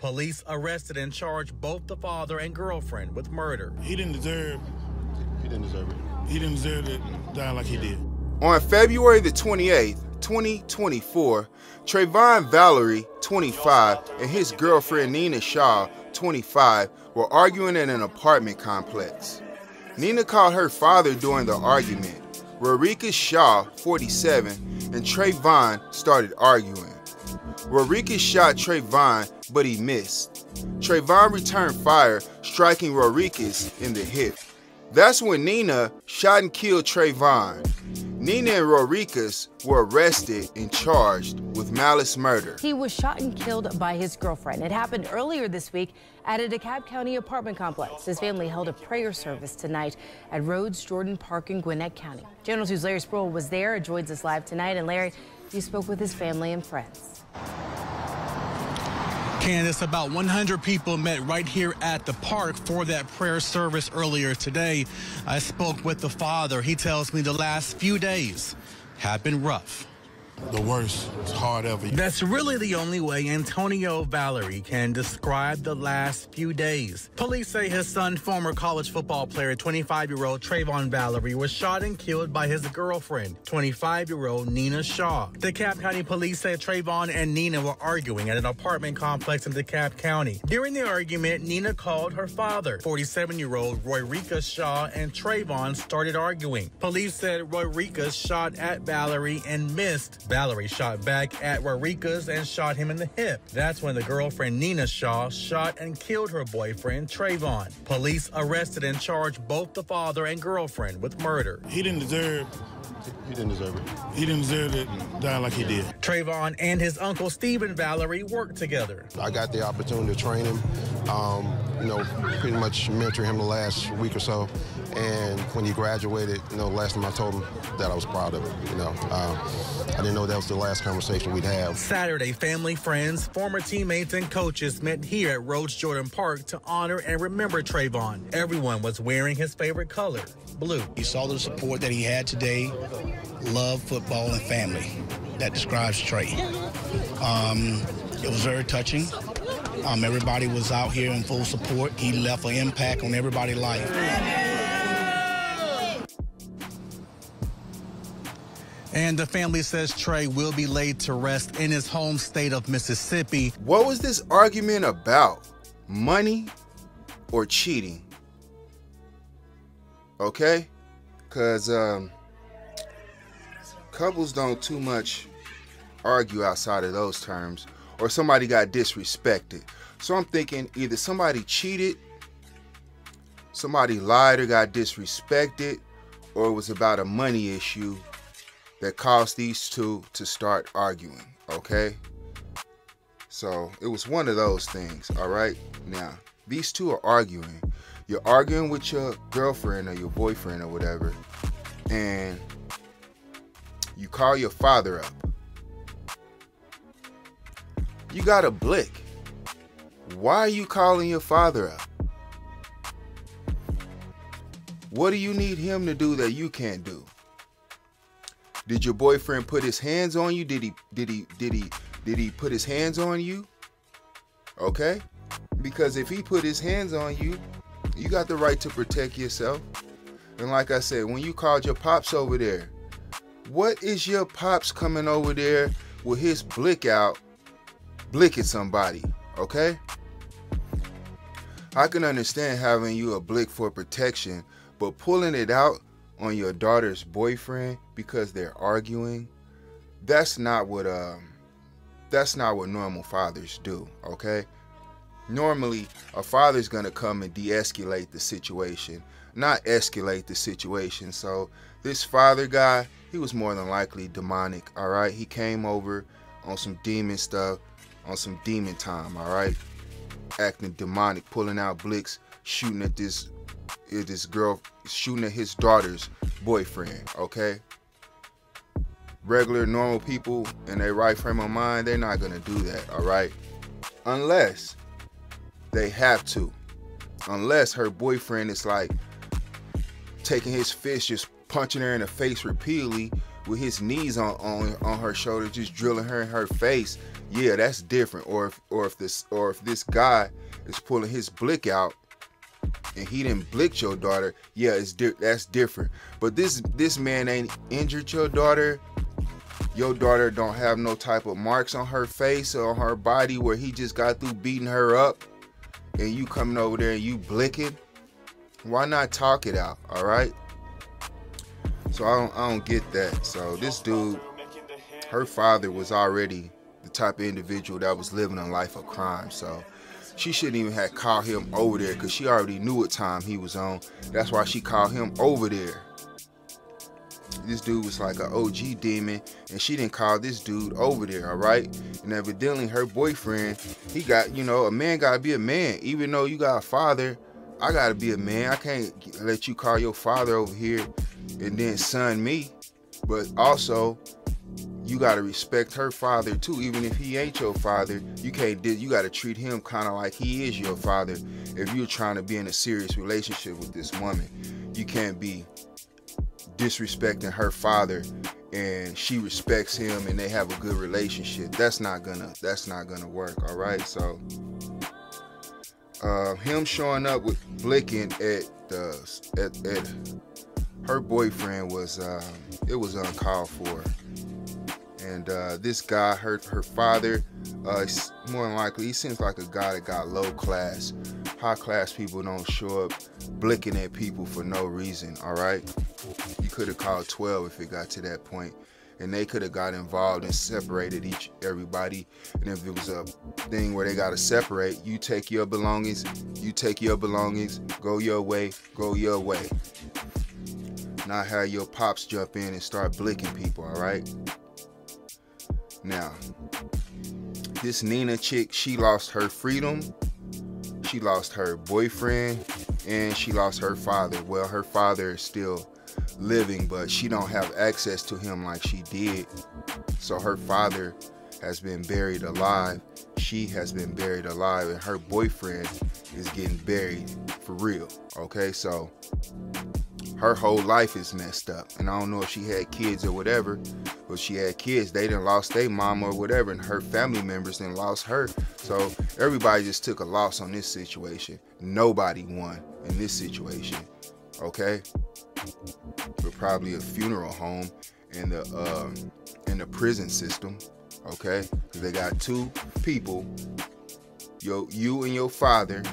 Police arrested and charged both the father and girlfriend with murder. He didn't deserve it. He didn't deserve to die like he did. On February the 28th, 2024, Treyvon Vallery, 25, and his girlfriend Nina Shaw, 25, were arguing in an apartment complex. Nina called her father during the argument. Royricas Shaw, 47, and Treyvon started arguing. Royricas shot Treyvon, but he missed. Treyvon returned fire, striking Royricas in the hip. That's when Nina shot and killed Treyvon. Nina and Royricas were arrested and charged with malice murder. He was shot and killed by his girlfriend. It happened earlier this week at a DeKalb County apartment complex. His family held a prayer service tonight at Rhodes Jordan Park in Gwinnett County. Channel 2's Larry Sproul was there and joins us live tonight. And Larry, you spoke with his family and friends. Candace, about 100 people met right here at the park for that prayer service earlier today. I spoke with the father. He tells me the last few days have been rough. The worst. It's hard ever. That's really the only way Antonio Vallery can describe the last few days. Police say his son, former college football player, 25-year-old Treyvon Vallery, was shot and killed by his girlfriend, 25-year-old Nina Shaw. DeKalb County police say Treyvon and Nina were arguing at an apartment complex in DeKalb County. During the argument, Nina called her father, 47-year-old Royricas Shaw, and Treyvon started arguing. Police said Royricas shot at Vallery and missed. Vallery shot back at Royricas and shot him in the hip. That's when the girlfriend Nina Shaw shot and killed her boyfriend Treyvon. Police arrested and charged both the father and girlfriend with murder. He didn't deserve it. He didn't deserve to die like he did. Treyvon and his uncle Stephen Vallery worked together. I got the opportunity to train him, pretty much mentor him the last week or so. And when he graduated, last time I told him that I was proud of him. I didn't know that was the last conversation we'd have. Saturday, family, friends, former teammates, and coaches met here at Rhodes Jordan Park to honor and remember Treyvon. Everyone was wearing his favorite color, blue. You saw the support that he had today, love, football, and family. That describes Trey. It was very touching. Everybody was out here in full support. He left an impact on everybody's life. And the family says Trey will be laid to rest in his home state of Mississippi. What was this argument about? Money or cheating? Okay? Because couples don't too much argue outside of those terms, or somebody got disrespected. So I'm thinking either somebody cheated, somebody lied or got disrespected, or it was about a money issue that caused these two to start arguing, okay? So it was one of those things, all right? Now, these two are arguing. You're arguing with your girlfriend or your boyfriend or whatever, and you call your father up. You got a blick. Why are you calling your father up? What do you need him to do that you can't do? Did your boyfriend put his hands on you? Did he put his hands on you? Okay? Because if he put his hands on you, you got the right to protect yourself. And like I said, when you called your pops over there, what is your pops coming over there with his blick out, blicking somebody? Okay? I can understand having you a blick for protection, but pulling it out on your daughter's boyfriend because they're arguing, that's not what normal fathers do, okay? Normally, a father's gonna come and de-escalate the situation, not escalate the situation. So this father guy, he was more than likely demonic, all right? He came over on some demon stuff, on some demon time, all right? Acting demonic, pulling out blicks, shooting at this girl, shooting at his daughter's boyfriend, okay? Regular, normal people in their right frame of mind, they're not gonna do that, all right? Unless they have to. Unless her boyfriend is like taking his fist, just punching her in the face repeatedly with his knees on her shoulder, just drilling her in her face, yeah, that's different. Or if this guy is pulling his blick out and he didn't blick your daughter, yeah, that's different. But this man ain't injured your daughter. Your daughter don't have no type of marks on her face or on her body where he just got through beating her up, and you coming over there and you blicking. Why not talk it out? All right. So I don't get that. So this dude, her father was already the type of individual that was living a life of crime. So she shouldn't even have called him over there, because she already knew what time he was on. That's why she called him over there. This dude was like an OG demon, and she didn't call this dude over there, all right? And evidently her boyfriend, he got, a man gotta be a man. Even though you got a father, I gotta be a man. I can't let you call your father over here and then son me. But also, you gotta respect her father too. Even if he ain't your father, you gotta treat him kind of like he is your father. If you're trying to be in a serious relationship with this woman, you can't be disrespecting her father and she respects him and they have a good relationship. That's not gonna work. All right. So him showing up with blicking at her boyfriend was it was uncalled for. And this guy, her father, more than likely, he seems like a guy that got low class. High class people don't show up blicking at people for no reason, all right? You could have called 12 if it got to that point, and they could have got involved and separated everybody. And if it was a thing where they got to separate, you take your belongings, go your way, Not have your pops jump in and start blicking people, all right? Now, this Nina chick, she lost her freedom, she lost her boyfriend, and she lost her father. Well, her father is still living, but she don't have access to him like she did. So her father has been buried alive, she has been buried alive, and her boyfriend is getting buried for real, okay? So her whole life is messed up. And I don't know if she had kids or whatever, but she had kids. They done lost their mama or whatever, and her family members done lost her. So everybody just took a loss on this situation. Nobody won in this situation, okay? But probably a funeral home and the prison system, okay? Because they got two people, you and your father,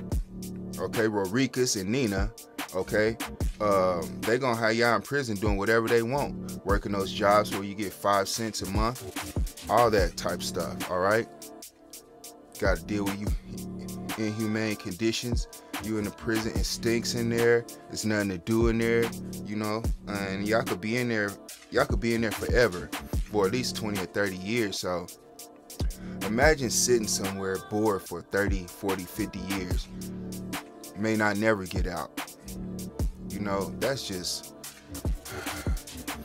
okay, Royricas and Nina, okay, they gonna have y'all in prison doing whatever they want, working those jobs where you get 5 cents a month, all that type stuff, all right? Gotta deal with you inhumane conditions. You in the prison, it stinks in there, there's nothing to do in there, and y'all could be in there forever, for at least 20 or 30 years. So imagine sitting somewhere bored for 30, 40, 50 years. May not never get out. That's just,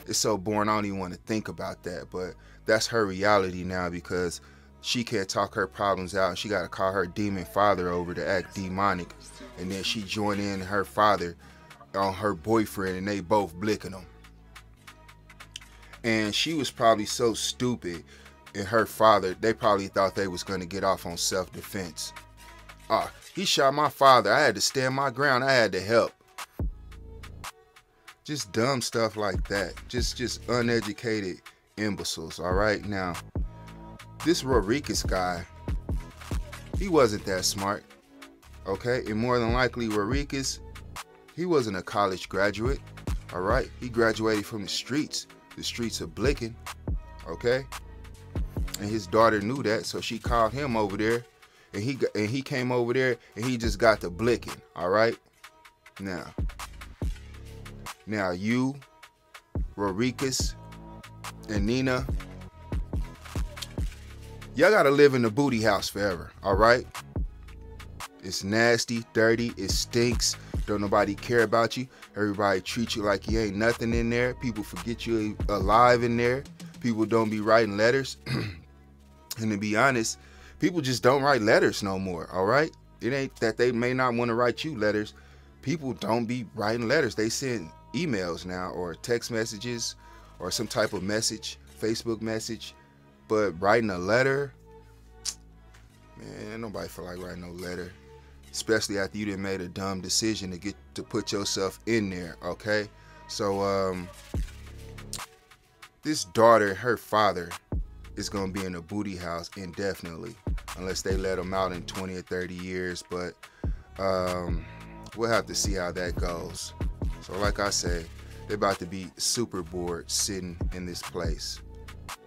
it's so boring, I don't even want to think about that. But that's her reality now, because she can't talk her problems out. She got to call her demon father over to act demonic. And then she joined in her father on her boyfriend, and they both blicking him. And she was probably so stupid, and her father, they probably thought they was going to get off on self-defense. He shot my father. I had to stand my ground. I had to help. Just dumb stuff like that. Just uneducated imbeciles, all right? Now, this Royricas guy, he wasn't that smart, okay? And more than likely, Royricas, he wasn't a college graduate, all right? He graduated from the streets of blicking, okay? And his daughter knew that, so she called him over there, and he came over there, and he just got to blicking, all right? Now you, Royricas, and Nina, y'all gotta live in the booty house forever, all right? It's nasty, dirty, it stinks. Don't nobody care about you. Everybody treat you like you ain't nothing in there. People forget you alive in there. People don't be writing letters. And to be honest, people just don't write letters no more, all right? It ain't that they may not want to write you letters. People don't be writing letters. They send emails now, or text messages, or some type of message, Facebook message. But writing a letter, Man, ain't nobody feel like writing no letter. Especially after you done made a dumb decision to put yourself in there, okay? So, this daughter, her father, is gonna be in a booty house indefinitely, unless they let him out in 20 or 30 years, but we'll have to see how that goes. So like I say, they're about to be super bored sitting in this place,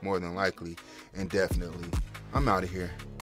more than likely, indefinitely. I'm out of here.